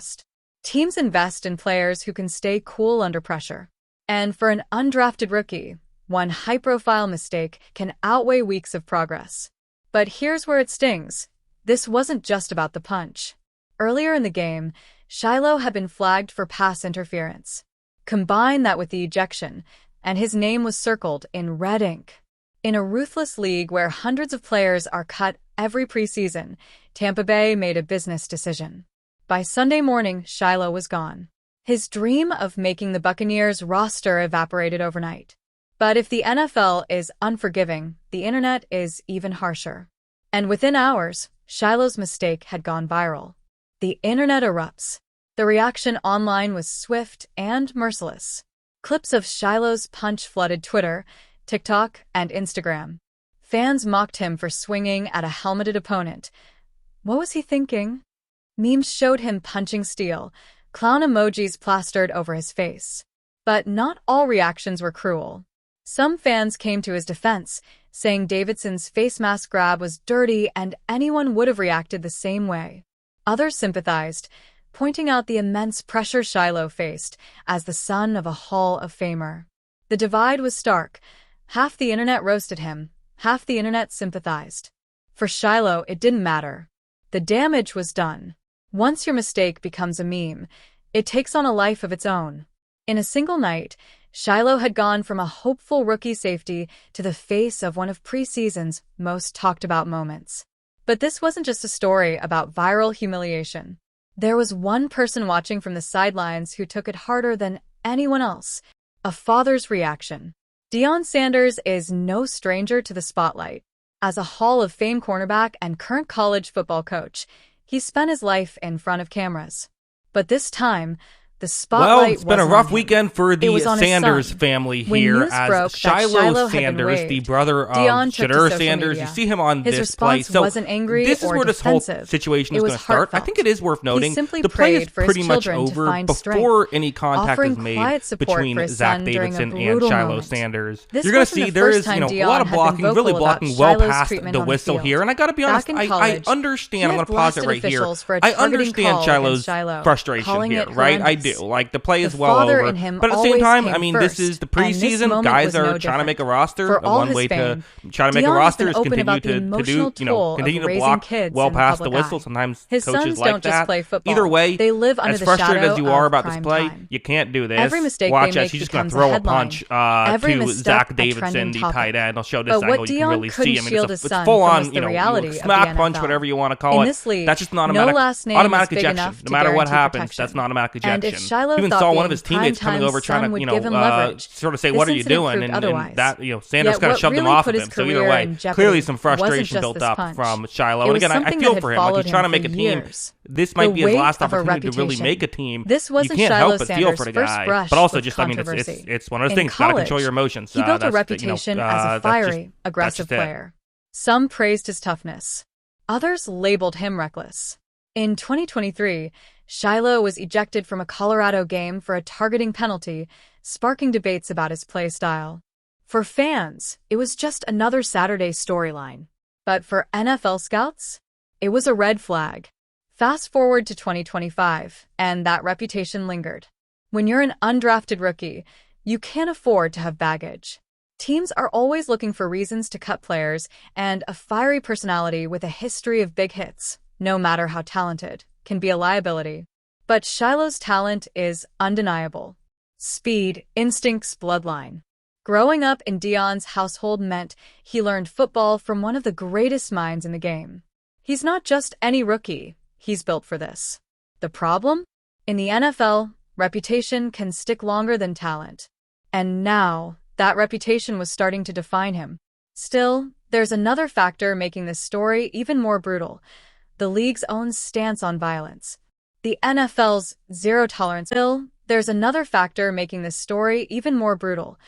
trust. Teams invest in players who can stay cool under pressure. And for an undrafted rookie, one high-profile mistake can outweigh weeks of progress. But here's where it stings. This wasn't just about the punch. Earlier in the game, Shilo had been flagged for pass interference. Combine that with the ejection, and his name was circled in red ink. In a ruthless league where hundreds of players are cut every preseason, Tampa Bay made a business decision. By Sunday morning, Shilo was gone. His dream of making the Buccaneers roster evaporated overnight. But if the NFL is unforgiving, the internet is even harsher. And within hours, Shilo's mistake had gone viral. The internet erupts. The reaction online was swift and merciless. Clips of Shilo's punch flooded Twitter, TikTok, and Instagram. Fans mocked him for swinging at a helmeted opponent. What was he thinking? Memes showed him punching steel, clown emojis plastered over his face. But not all reactions were cruel. Some fans came to his defense, saying Davidson's face mask grab was dirty and anyone would have reacted the same way. Others sympathized, pointing out the immense pressure Shilo faced as the son of a Hall of Famer. The divide was stark. Half the internet roasted him, half the internet sympathized. For Shilo, it didn't matter. The damage was done. Once your mistake becomes a meme, it takes on a life of its own. In a single night, Shilo had gone from a hopeful rookie safety to the face of one of preseason's most talked-about moments. But this wasn't just a story about viral humiliation. There was one person watching from the sidelines who took it harder than anyone else: a father's reaction. Deion Sanders is no stranger to the spotlight. As a Hall of Fame cornerback and current college football coach, he spent his life in front of cameras. But this time, the spotlight it's been a rough weekend for the Sanders family here, as Shilo Sanders, the brother of Shilo Sanders, you see him on this play. So wasn't angry this is or where this whole defensive. situation is going to start. I think it is worth noting the play is pretty much over before any contact is made between Zach Davidson and Shilo Sanders. You're going to see there is a lot of blocking, really blocking well past the whistle here. And I got to be honest, I understand. I'm going to pause it right here. I understand Shilo's frustration here, right? I do. Like, the play is well over, but at the same time, I mean, this is the preseason. Guys are trying to make a roster. One way to try to make a roster is continue to do, continue to block well past the whistle. Sometimes coaches like that. Either way, as frustrated as you are about this play, you can't do this. Watch as he's just going to throw a punch to Zach Davidson, the tight end. I'll show this angle. You can really see. I mean, it's full on, smack punch, whatever you want to call it. That's just an automatic ejection. No matter what happens, that's an automatic ejection. Even saw one of his teammates coming over trying to, sort of say, "What are you doing?" And that, Sanders kind of shoved him off of him. So either way, clearly some frustration built up from Shilo. And again, I feel for him. Like, he's trying to make a team. This might be his last opportunity to really make a team. You can't help but feel for the guy. But also, just, I mean, it's one of those things. Got to control your emotions. He built a reputation as a fiery, aggressive player. Some praised his toughness. Others labeled him reckless. In 2023, Shilo was ejected from a Colorado game for a targeting penalty, sparking debates about his play style. For fans, it was just another Saturday storyline. But for NFL scouts, it was a red flag. Fast forward to 2025, and that reputation lingered. When you're an undrafted rookie, you can't afford to have baggage. Teams are always looking for reasons to cut players, and a fiery personality with a history of big hits, no matter how talented, can be a liability. But Shilo's talent is undeniable. Speed, instincts, bloodline. Growing up in Deion's household meant he learned football from one of the greatest minds in the game. He's not just any rookie, he's built for this. The problem? In the NFL, reputation can stick longer than talent. And now, that reputation was starting to define him. Still, there's another factor making this story even more brutal: the league's own stance on violence. The NFL's zero-tolerance bill. There's another factor making this story even more brutal: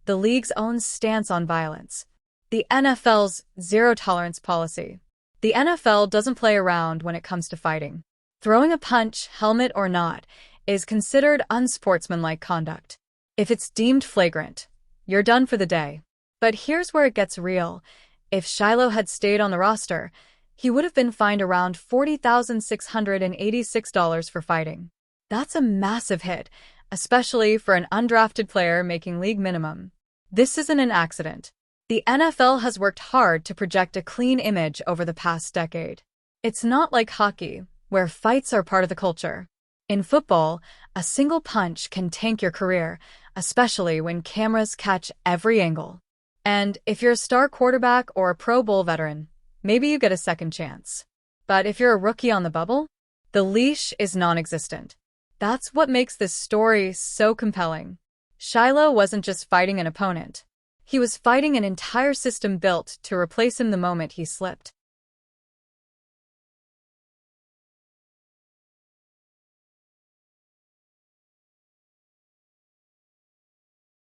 the league's own stance on violence. The NFL's zero-tolerance policy. The NFL doesn't play around when it comes to fighting. Throwing a punch, helmet or not, is considered unsportsmanlike conduct. If it's deemed flagrant, you're done for the day. But here's where it gets real. If Shilo had stayed on the roster, he would have been fined around $40,686 for fighting. That's a massive hit, especially for an undrafted player making league minimum. This isn't an accident. The NFL has worked hard to project a clean image over the past decade. It's not like hockey, where fights are part of the culture. In football, a single punch can tank your career, especially when cameras catch every angle. And if you're a star quarterback or a Pro Bowl veteran, maybe you get a second chance. But if you're a rookie on the bubble, the leash is non-existent. That's what makes this story so compelling. Shilo wasn't just fighting an opponent. He was fighting an entire system built to replace him the moment he slipped.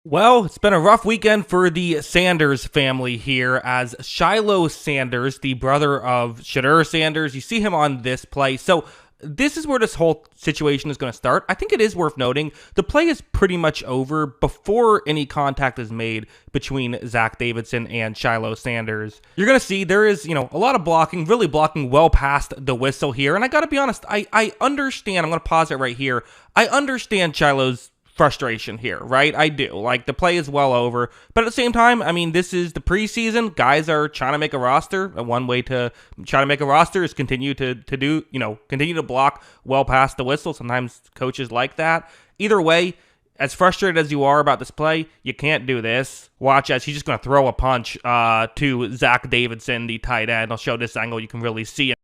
Well, it's been a rough weekend for the Sanders family here, as Shilo Sanders, the brother of Shilo Sanders, you see him on this play. So this is where this whole situation is going to start. I think it is worth noting the play is pretty much over before any contact is made between Zach Davidson and Shilo Sanders. You're going to see there is, a lot of blocking, really blocking well past the whistle here. And I got to be honest, I understand. I'm going to pause it right here. I understand Shilo's frustration here, right? I do. Like, the play is well over, but at the same time, I mean, this is the preseason. Guys are trying to make a roster. One way to try to make a roster is continue to block well past the whistle. Sometimes coaches like that. Either way, as frustrated as you are about this play, you can't do this. Watch as he's just going to throw a punch to Zach Davidson, the tight end. I'll show this angle. You can really see it.